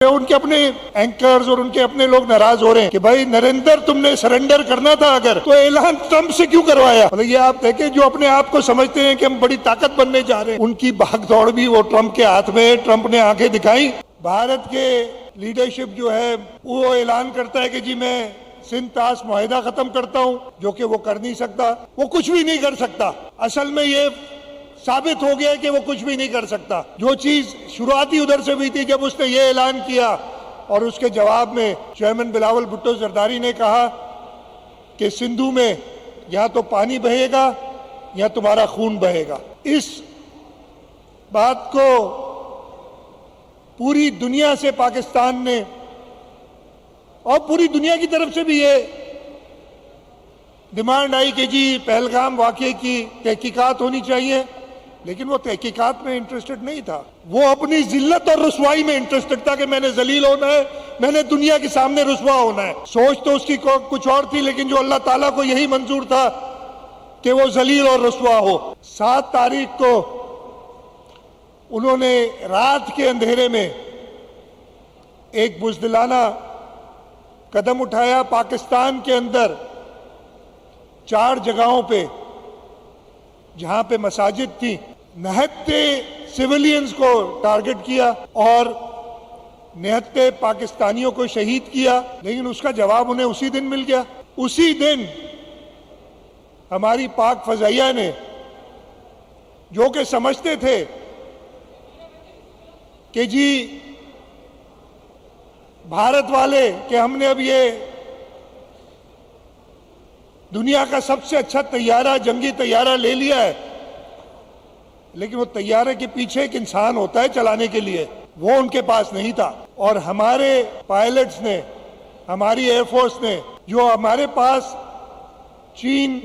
ان کے اپنے اینکرز اور ان کے اپنے لوگ ناراض ہو رہے ہیں کہ بھائی نریندر تم نے سرنڈر کرنا تھا اگر تو اعلان ٹرمپ سے کیوں کروایا. یہ آپ دیکھیں جو اپنے آپ کو سمجھتے ہیں کہ ہم بڑی طاقت بننے جا رہے ہیں ان کی بھاگ دوڑ بھی وہ ٹرمپ کے ہاتھ میں. ٹرمپ نے آنکھیں دکھائی. بھارت کے لیڈرشپ جو ہے وہ اعلان کرتا ہے کہ جی میں سندھ طاس معاہدہ ختم کرتا ہوں, جو کہ وہ کر نہیں سکتا. وہ کچھ بھی نہیں کر سکتا. اصل میں یہ ثابت ہو گیا کہ وہ کچھ بھی نہیں کر سکتا. جو چیز شروعاتی ادھر سے ہوئی تھی جب اس نے یہ اعلان کیا اور اس کے جواب میں چیئرمین بلاول بھٹو زرداری نے کہا کہ سندھو میں یا تو پانی بہے گا یا تمہارا خون بہے گا. اس بات کو پوری دنیا سے پاکستان نے اور پوری دنیا کی طرف سے بھی یہ ڈیمانڈ آئی کہ جی پہلگام واقعے کی تحقیقات ہونی چاہیے, لیکن وہ تحقیقات میں انٹرسٹڈ نہیں تھا. وہ اپنی ذلت اور رسوائی میں انٹرسٹڈ تھا کہ میں نے ذلیل ہونا ہے, میں نے دنیا کے سامنے رسوا ہونا ہے. سوچ تو اس کی کچھ اور تھی, لیکن جو اللہ تعالیٰ کو یہی منظور تھا کہ وہ ذلیل اور رسوا ہو. 7 تاریخ کو انہوں نے رات کے اندھیرے میں ایک بزدلانہ قدم اٹھایا. پاکستان کے اندر 4 جگہوں پہ جہاں پہ مساجد تھی نہتے سیولینز کو ٹارگٹ کیا اور نہتے پاکستانیوں کو شہید کیا, لیکن اس کا جواب انہیں اسی دن مل گیا. اسی دن ہماری پاک فضائیہ نے, جو کہ سمجھتے تھے کہ جی بھارت والے کہ ہم نے اب یہ دنیا کا سب سے اچھا طیارہ جنگی طیارہ لے لیا ہے, لیکن وہ طیارے کے پیچھے ایک انسان ہوتا ہے چلانے کے لیے, وہ ان کے پاس نہیں تھا. اور ہمارے پائلٹس نے, ہماری ایئر فورس نے, جو ہمارے پاس چین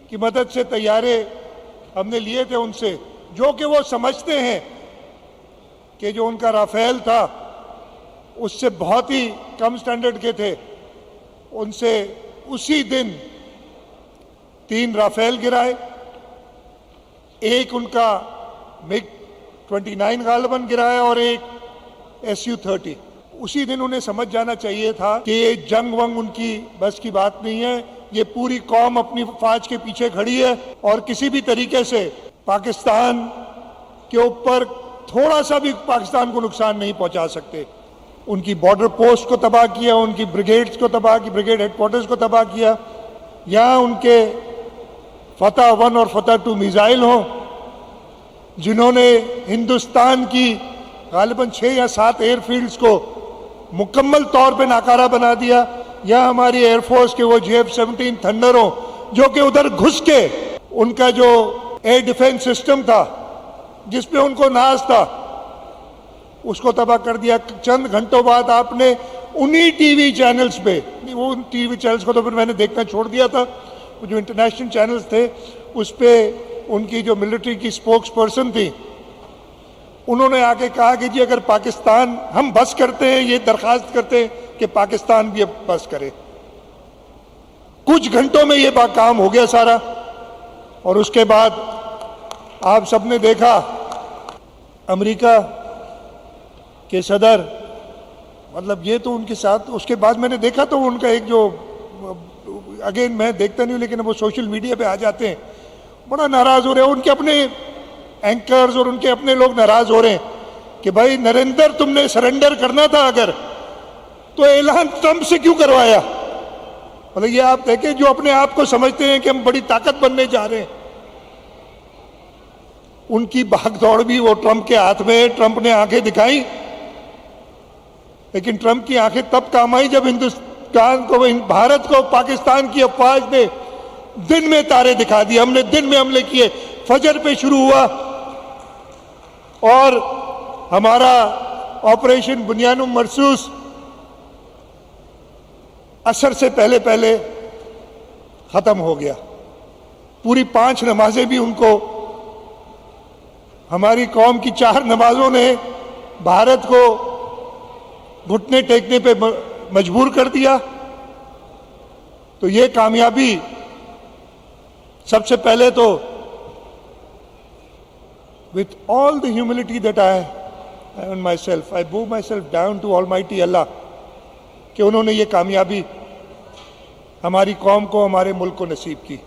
کی مدد سے طیارے ہم نے لیے تھے ان سے, جو کہ وہ سمجھتے ہیں کہ جو ان کا رافیل تھا اس سے بہت ہی کم سٹینڈرڈ کے تھے, ان سے اسی دن 3 رافیل گرائے. ایک ان کا MiG 29 غالباً گرایا اور ایک Su-30. اسی دن انہیں سمجھ جانا چاہیے تھا کہ یہ جنگ ونگ ان کی بس کی بات نہیں ہے. یہ پوری قوم اپنی فوج کے پیچھے کھڑی ہے اور کسی بھی طریقے سے پاکستان کے اوپر تھوڑا سا بھی پاکستان کو نقصان نہیں پہنچا سکتے. ان کی بارڈر پوسٹ کو تباہ کیا, ان کی بریگیڈز کو تباہ کی, بریگیڈ ہیڈ کوارٹرز کو تباہ کیا, یا ان کے فتح 1 اور فتح 2 میزائل ہوں جنہوں نے ہندوستان کی غالباً 6 یا 7 ایئر فیلڈز کو مکمل طور پہ ناکارہ بنا دیا, یا ہماری ایئر فورس کے وہ JF-17 تھنڈر ہوں جو کہ ادھر گھس کے ان کا جو ایئر ڈیفنس سسٹم تھا جس پہ ان کو ناز تھا اس کو تباہ کر دیا. چند گھنٹوں بعد آپ نے انہی ٹی وی چینلز پہ, وہ ٹی وی چینلز کو تو پھر میں نے دیکھنا چھوڑ دیا تھا, جو انٹرنیشنل چینلز تھے اس پہ ان کی جو ملٹری کی اسپوکس پرسن تھی انہوں نے آ کے کہا کہ جی اگر پاکستان ہم بس کرتے ہیں, یہ درخواست کرتے ہیں کہ پاکستان بھی اب بس کرے. کچھ گھنٹوں میں یہ کام ہو گیا سارا. اور اس کے بعد آپ سب نے دیکھا امریکہ کے صدر, مطلب یہ تو ان کے ساتھ, اس کے بعد میں نے دیکھا تو ان کا ایک جو اگین میں دیکھتا نہیں ہوں لیکن وہ سوشل میڈیا پہ آ جاتے ہیں, بڑا ناراض ہو رہے ہیں. ان کے اپنے اینکرز اور ان کے اپنے لوگ ناراض ہو رہے ہیں کہ بھائی نریندر تم نے سرنڈر کرنا تھا اگر تو اعلان ٹرمپ سے کیوں کروایا. یہ آپ دیکھیں جو اپنے آپ کو سمجھتے ہیں کہ ہم بڑی طاقت بننے جا رہے ہیں ان کی بھاگ دوڑ بھی وہ ٹرمپ کے ہاتھ میں. ٹرمپ نے آنکھیں دکھائی, لیکن ٹرمپ کی آنکھیں تب کام آئی جب ہندوستان کو, بھارت کو پاکستان کی افواج نے دن میں تارے دکھا دیے. ہم نے دن میں حملے کیے, فجر پہ شروع ہوا اور ہمارا آپریشن بنیان مرصوص عصر سے پہلے پہلے ختم ہو گیا. پوری 5 نمازیں بھی ان کو, ہماری قوم کی 4 نمازوں نے بھارت کو گھٹنے ٹیکنے پہ مجبور کر دیا. تو یہ کامیابی سب سے پہلے تو with all the humility that I on myself, I bow myself down to Almighty Allah کہ انہوں نے یہ کامیابی ہماری قوم کو, ہمارے ملک کو نصیب کی.